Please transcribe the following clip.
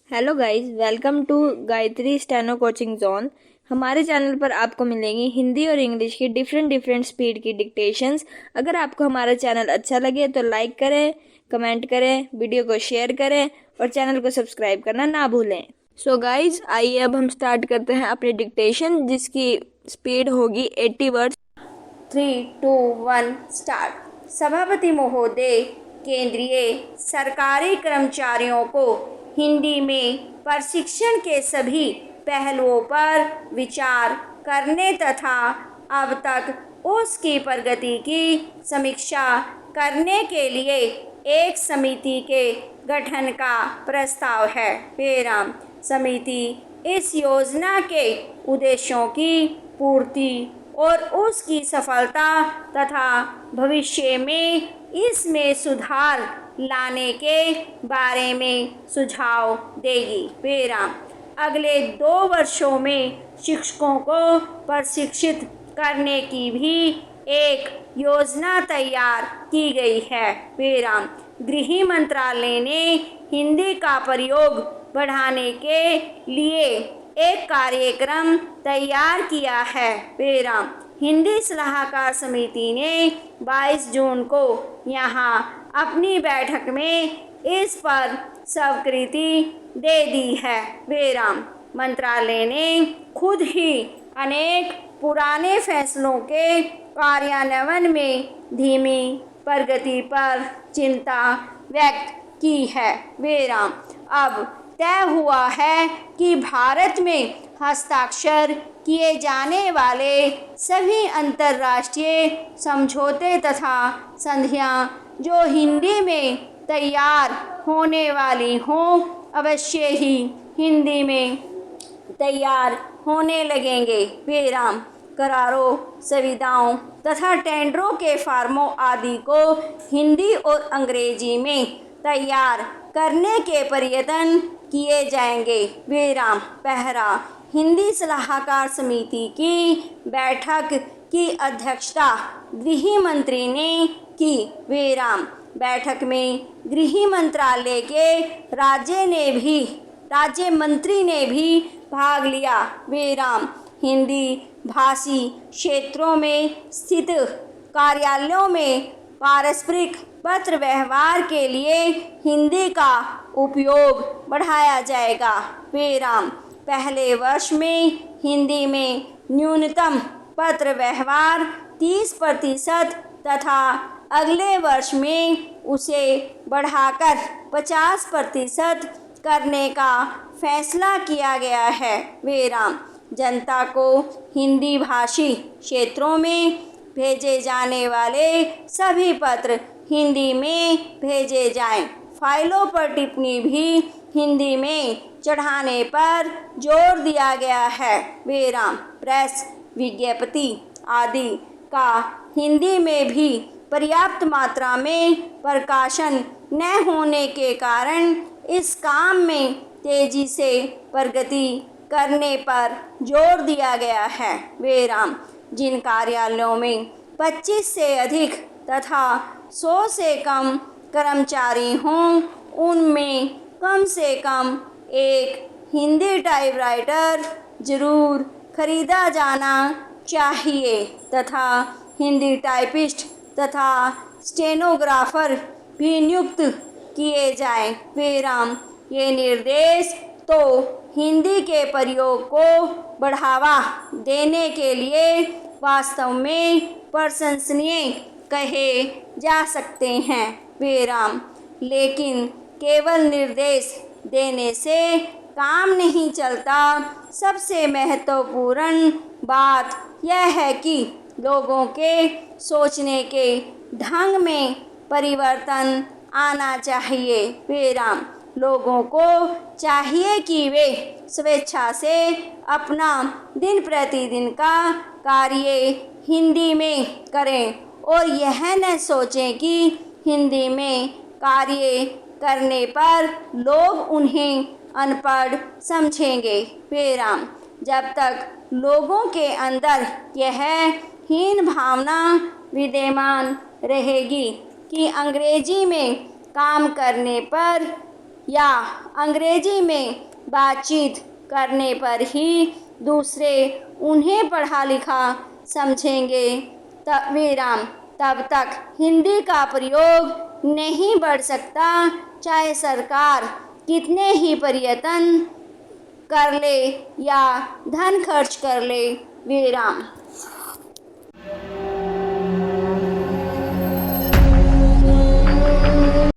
Hello guys, welcome to Gayatri steno coaching zone. हमारे channel पर आपको मिलेंगी हिंदी और इंग्लिश की डिफरेंट स्पीड की डिक्टेशंस। अगर आपको हमारा चैनल अच्छा लगे तो लाइक करें, कमेंट करें, वीडियो को शेयर करें और चैनल को सब्सक्राइब करना ना भूलें। सो गाइस, आइए अब हम स्टार्ट करते हैं अपनी डिक्टेशन, जिसकी स्पीड होगी 80 वर्ड्स। 3, 2, 1 स्टार्ट। सभापति महोदय, केंद्रीय सरकारी कर्मचारियों को हिंदी में प्रशिक्षण के सभी पहलुओं पर विचार करने तथा अब तक उसकी प्रगति की समीक्षा करने के लिए एक समिति के गठन का प्रस्ताव है। विराम। समिति इस योजना के उद्देश्यों की पूर्ति और उसकी सफलता तथा भविष्य में इसमें सुधार लाने के बारे में सुझाव देगी। विराम। अगले 2 वर्षों में शिक्षकों को प्रशिक्षित करने की भी एक योजना तैयार की गई है। विराम। गृह मंत्रालय ने हिंदी का प्रयोग बढ़ाने के लिए एक कार्यक्रम तैयार किया है। विराम। हिंदी सलाहकार समिति ने 22 जून को यहाँ अपनी बैठक में इस पर स्वीकृति दे दी है। विराम। मंत्रालय ने खुद ही अनेक पुराने फैसलों के कार्यान्वयन में धीमी प्रगति पर चिंता व्यक्त की है। विराम। अब तय हुआ है कि भारत में हस्ताक्षर किए जाने वाले सभी अंतर्राष्ट्रीय समझौते तथा संधियां जो हिंदी में तैयार होने वाली हों, अवश्य ही हिंदी में तैयार होने लगेंगे। विराम। करारों, संविदाओं तथा टेंडरों के फॉर्मों आदि को हिंदी और अंग्रेजी में तैयार करने के प्रयत्न किए जाएंगे। विराम। पहला, हिंदी सलाहकार समिति की बैठक की अध्यक्षता गृह मंत्री ने की। विराम। बैठक में गृह मंत्रालय के राज्य मंत्री ने भी भाग लिया। विराम। हिंदी भाषी क्षेत्रों में स्थित कार्यालयों में पारस्परिक पत्र व्यवहार के लिए हिंदी का उपयोग बढ़ाया जाएगा। विराम। पहले वर्ष में हिंदी में न्यूनतम पत्र व्यवहार 30% तथा अगले वर्ष में उसे बढ़ाकर 50% करने का फैसला किया गया है। विराम। जनता को हिंदी भाषी क्षेत्रों में भेजे जाने वाले सभी पत्र हिंदी में भेजे जाएं। फाइलों पर टिप्पणी भी हिंदी में चढ़ाने पर जोर दिया गया है। विराम। प्रेस विज्ञप्ति आदि का हिंदी में भी पर्याप्त मात्रा में प्रकाशन न होने के कारण इस काम में तेजी से प्रगति करने पर जोर दिया गया है। विराम। जिन कार्यालयों में 25 से अधिक तथा 100 से कम कर्मचारी हों, उनमें कम से कम एक हिंदी टाइपराइटर जरूर खरीदा जाना चाहिए तथा हिंदी टाइपिस्ट तथा स्टेनोग्राफर भी नियुक्त किए जाएं। विराम। ये निर्देश तो हिंदी के प्रयोग को बढ़ावा देने के लिए वास्तव में प्रशंसनीय कहे जा सकते हैं। विराम। लेकिन केवल निर्देश देने से काम नहीं चलता। सबसे महत्वपूर्ण बात यह है कि लोगों के सोचने के ढंग में परिवर्तन आना चाहिए। विराम। लोगों को चाहिए कि वे स्वेच्छा से अपना दिन प्रतिदिन का कार्य हिंदी में करें और यह न सोचें कि हिंदी में कार्य करने पर लोग उन्हें अनपढ़ समझेंगे। विराम। जब तक लोगों के अंदर यह हीन भावना विद्यमान रहेगी कि अंग्रेजी में काम करने पर या अंग्रेजी में बातचीत करने पर ही दूसरे उन्हें पढ़ा लिखा समझेंगे तब तक हिंदी का प्रयोग नहीं बढ़ सकता, चाहे सरकार कितने ही प्रयत्न कर ले या धन खर्च कर ले। विराम।